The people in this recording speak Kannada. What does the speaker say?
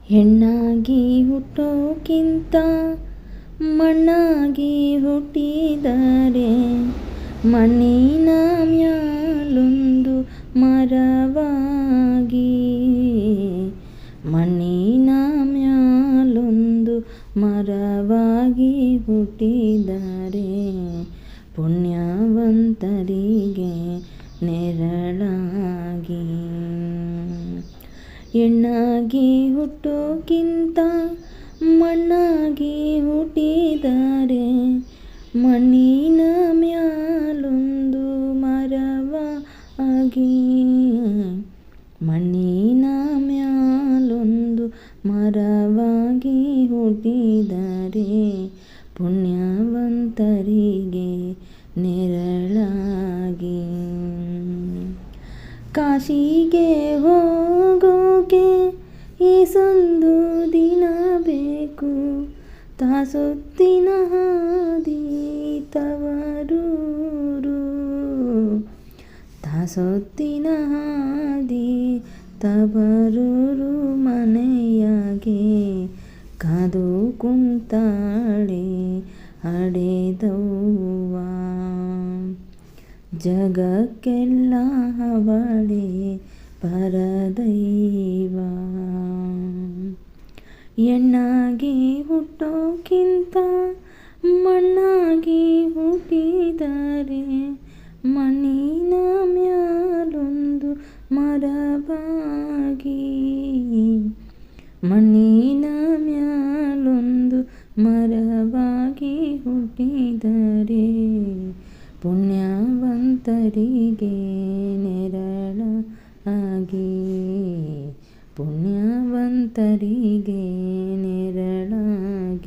ಹೆಣ್ಣಾಗಿ ಹುಟ್ಟೋಕ್ಕಿಂತ ಮಣ್ಣಾಗಿ ಹುಟ್ಟಿದರೆ ಮಣ್ಣಿನ ಮ್ಯಾಲೊಂದು ಮರವಾಗಿ, ಮಣ್ಣಿನ ಮ್ಯಾಲೊಂದು ಮರವಾಗಿ ಹುಟ್ಟಿದರೆ ಪುಣ್ಯವಂತರಿಗೆ ನೆರಳಾಗಿ. ಹೆಣ್ಣಾಗಿ ಹುಟ್ಟೋಕ್ಕಿಂತ ಮಣ್ಣಾಗಿ ಹುಟ್ಟಿದರೆ ಮಣ್ಣಿನ ಮ್ಯಾಲೊಂದು ಮರವಾಗಿ, ಮಣ್ಣಿನ ಮ್ಯಾಲೊಂದು ಮರವಾಗಿ ಹುಟ್ಟಿದರೆ ಪುಣ್ಯವಂತರಿಗೆ ನೆರಳಾಗಿ. ಕಾಶಿಗೆ ಹೋಗೋಕೆ ಈಸೊಂದು ದಿನ ಬೇಕು, ತಾಸೊತ್ತಿನ ಹಾದಿ ತವರೂರು, ತಾಸೊತ್ತಿನ ಹಾದಿ ತವರೂರು. ಮನೆಯಾಗೆ ಕಾದು ಕುಂತಾಳೆ ಹಡೆದವ್ವ, ಜಗಕ್ಕೆಲ್ಲ ಅವಳೇ ಪರದೈವ. ಹೆಣ್ಣಾಗಿ ಹುಟ್ಟೋಕ್ಕಿಂತ ಮಣ್ಣಾಗಿ ಹುಟ್ಟಿದರೆ ಮಣ್ಣಿನ ಮ್ಯಾಲೊಂದು ಮರವಾಗಿ, ಮಣ್ಣಿನ ಮ್ಯಾಲೊಂದು ಮರವಾಗಿ ಹುಟ್ಟಿದರೆ ಪುಣ್ಯವಂತರಿಗೆ ನೆರಳಾಗಿ, ಪುಣ್ಯವಂತರಿಗೆ ನೆರಳಾಗಿ.